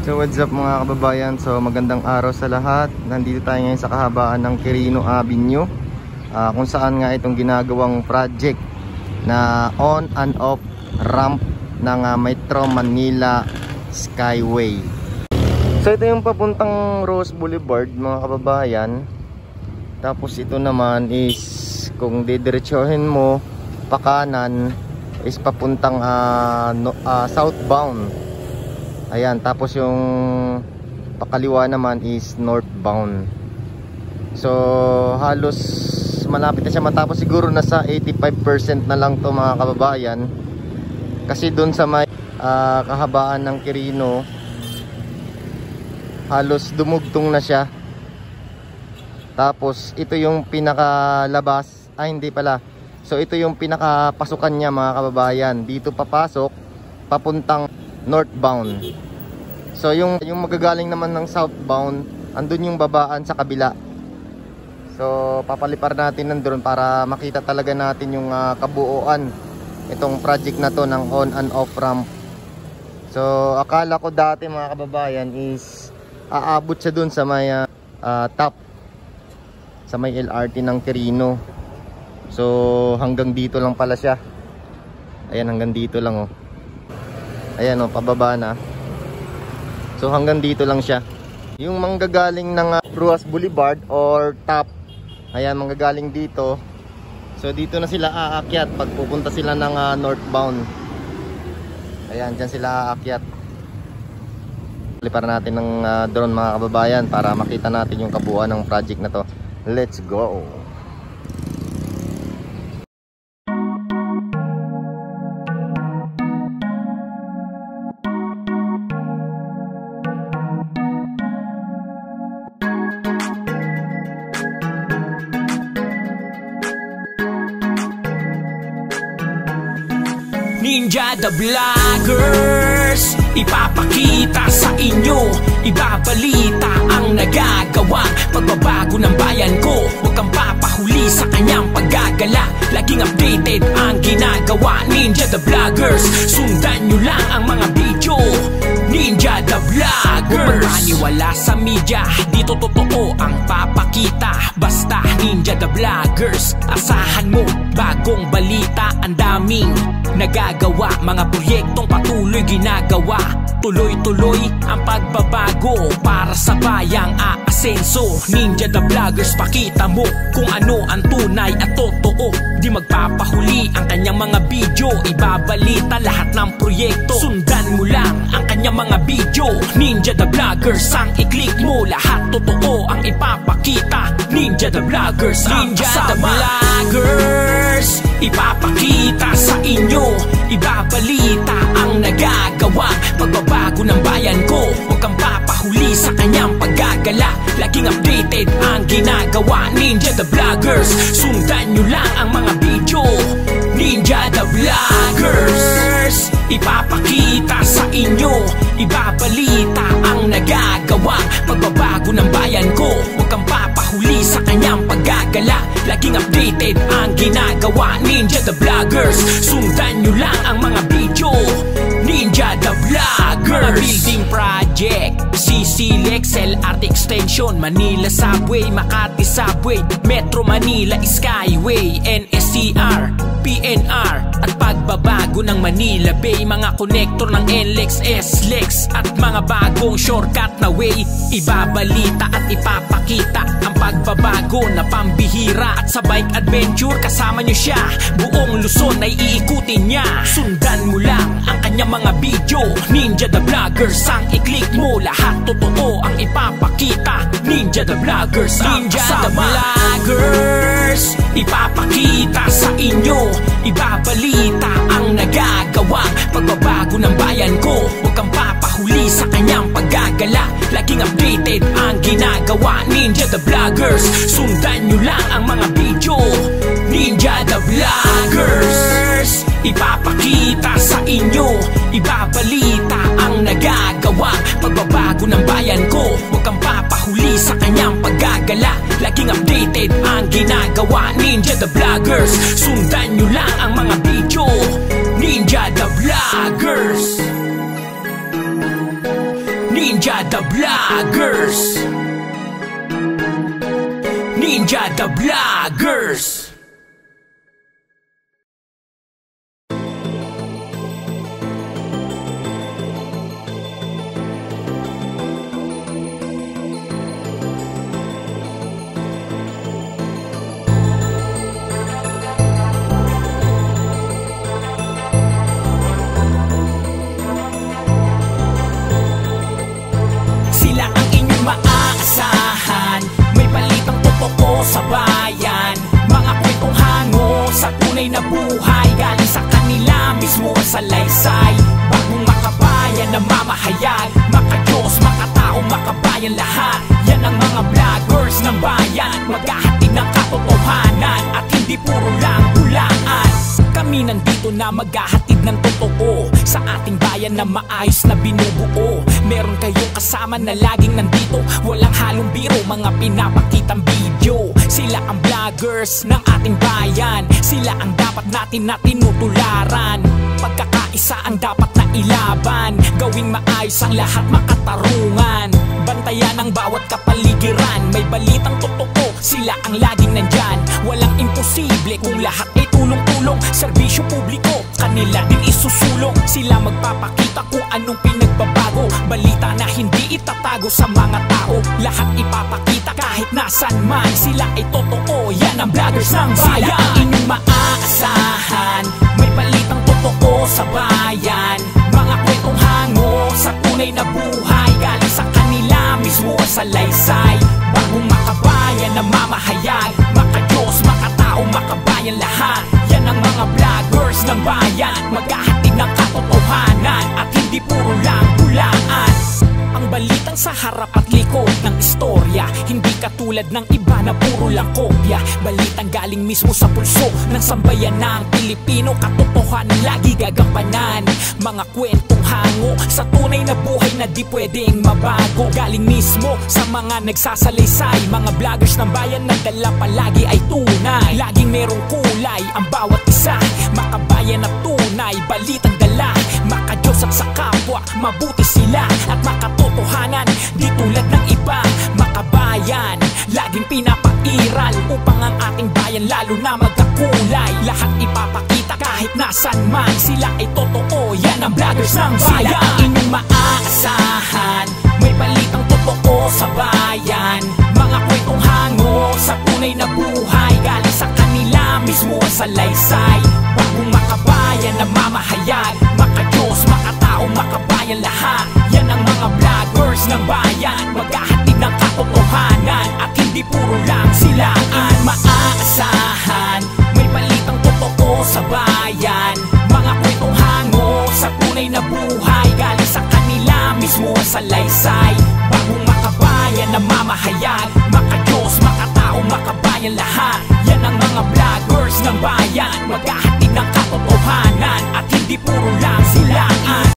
So what's up mga kababayan, so magandang araw sa lahat. Nandito tayo ngayon sa kahabaan ng Quirino Avenue, kung saan nga itong ginagawang project na on and off ramp ng Metro Manila Skyway. So ito yung papuntang Rose Boulevard mga kababayan. Tapos ito naman is kung didiretsohin mo pa kanan is papuntang southbound. Ayan, tapos yung pakaliwa naman is northbound. So halos malapit na siya matapos, siguro nasa 85% na lang to mga kababayan. Kasi doon sa may kahabaan ng Quirino halos dumugtong na siya. Tapos ito yung pinakalabas, hindi pala. So ito yung pinakapasukan niya mga kababayan. Dito papasok papuntang northbound. So yung magagaling naman ng southbound, andun yung babaan sa kabila. So papalipar natin nandun para makita talaga natin yung kabuuan itong project na to ng on and off ramp. So akala ko dati mga kababayan is aabot siya dun sa may top, sa may LRT ng Quirino. So hanggang dito lang pala siya. Ayan, hanggang dito lang oh. Ayan o, pababa na. So hanggang dito lang siya. Yung manggagaling ng Ruas Boulevard or top, ayan, manggagaling dito. So dito na sila aakyat pag pupunta sila ng northbound. Ayan, dyan sila aakyat. Liparan natin ng drone mga kababayan para makita natin yung kabuuan ng project na to. Let's go! Ninja the Vloggers, ipapakita sa inyo, ibabalita ang nagagawa, pagbabago ng bayan ko. Huwag kang papahuli sa kanyang paggagala, laging updated ang ginagawa. Ninja the Vloggers, sundan nyo lang ang mga video. Ninja the Vloggers, huwag magpaniwala sa media, dito totoo ang papakita. Basta Ninja the Vloggers, asahan mo bagong balita. Ang daming nagagawa, mga proyektong patuloy ginagawa. Tuloy-tuloy ang pagbabago para sa bayang aasenso. Ninja the Vloggers, pakita mo kung ano ang tunay at totoo. Di magpapahuli ang kanyang mga video, ibabalita lahat ng proyekto. Sundan mo lang ang kanyang mga video. Ninja the Vloggers, ang i-click mo, lahat totoo ang ipapakita. Ninja the Vloggers, Ninja the Vloggers, ipapakita sa inyo, ibabalita ang nagagawa, pagbabago ng bayan ko. Huwag kang papahuli sa kanyang paggagala, laging updated ang ginagawa. Ninja the Vloggers, sundan nyo lang ang mga video. Ninja the Vloggers, ipapakita sa inyo, ibabalita ang nagagawa, pagbabago ng bayan ko. Huwag kang papahuli sa kanyang paggagala, laging updated ang ginagawa. Ninja the Vloggers, sundan nyo lang ang mga video. Ninja the Vloggers, mga building project, CC Lex, LRT Extension, Manila Subway, Makati Subway, Metro Manila Skyway, NSCR, PNR, at pagbabago ng Manila Bay, mga konektor ng NLEX, SLEX, at mga bagong shortcut na way. Ibabalita at ipapakita ang pagbabago na pambihira, at sa bike adventure kasama nyo siya. Buong Luzon ay iikutin niya. Sundan mo lang ang kanyang mga video. Ninja the Vloggers, ang i-click mo, lahat totoo ang ipapakita. Ninja the Vloggers, Ninja the Vloggers, ipapakita sa inyo, ibabalita ang nagagawa, pagbabago ng bayan ko. Huwag kang papahuli sa kanyang paggagala, laging updated ang ginagawa. Ninja the Vloggers, sundan nyo lang ang mga video. Ninja the Vloggers, ipapakita sa inyo, ibabalita ang nagagawa, pagbabago ng bayan ko. Huwag kang papahuli sa kanyang paggagala, laging updated ang ginagawa. Ninja the Vloggers, sundan nyo lang ang mga video. Ninja the Vloggers. Ninja the Vloggers. Ninja the Vloggers. Sila ang inyong maaasahan, may balitang totoo sa bayan, mga kwentong hango sa tunay na buhay, galing sa kanila mismo ang salaysay. Bagong makabayan na mamahayag, makadiyos, makatao, makabayan lahat. Yan ang mga vloggers ng bayan, maghahatid ng katotohanan at hindi puro lang hulaan. Kami nandito na maghahatid ng totoo sa ating bayan na maayos na binubuo. Meron kayong kasama na laging nandito, walang halong biro, mga pinapakitang video. Sila ang vloggers ng ating bayan, sila ang dapat natin na tinutularan. Pagkakaisa ang dapat na ilaban, gawing maayos ang lahat, makatarungan. Bantayan ang bawat kapaligiran, may balitang totoo, sila ang laging nandyan. Walang imposible kung lahat ay tulong-tulong. Serbisyo publiko, kanila din isusulong. Sila magpapakita kung anong pinagbabago, balita na hindi itatago sa mga tao. Lahat ipapakita kahit nasan man, sila ay totoo, yan ang vloggers ng bayan. Sila ang inyong maaasahan, may balitang totoo sa bayan, mga kwentong hango sa tunay na buhay, galing sa kanila mismo ang salaysay. Bagong makabayan na mamahayag, makadiyos, makatao, makabayan lahat. Yan ang mga vloggers ng bayan, maghahatid ng katotohanan at hindi puro lang hulaan. Ang balitang sa harap at likod ng istorya, hindi katulad ng iba na puro lang kopya. Balitang galing mismo sa pulso ng sambayan ng Pilipino, katotohanan lagi gagampanan. Mga kwentong hango sa tunay na buhay na di pwedeng mabago, galing mismo sa mga nagsasalaysay. Mga vloggers ng bayan na dala palagi ay tunay, laging merong kulay ang bawat isa. Makabayan at tunay, balitang dala, makadiyos at sa kapwa, mabuti sila at makatotohanan, di tulad ng iba. Makabayan, laging pinapairal upang ang ating bayan lalo na magkakulay. Lahat ipapakita kahit nasan man, sila ay totoo, yan ang vloggers ng bayan. Sila ang inyong maaasahan, may balitang totoo sa bayan, mga kwentong hango sa tunay na buhay, galing sa kanila mismo ang salaysay. Bagong makabayan na mamahayag, makadiyos, makatao, makabayan lahat. Yan ang mga vloggers ng bayan, maghahatid ng katotohanan at hindi puro lang silaan. Maaasahan, may balitang totoo sa bayan, mga kwentong hango sa tunay na buhay, galing sa kanila mismo ang salaysay. Bagong makabayan na mamahayag, makadiyos, makatao, makabayan lahat. Yan ang mga vloggers ng bayan, maghahatid ng katotohanan at hindi puro lang silaan.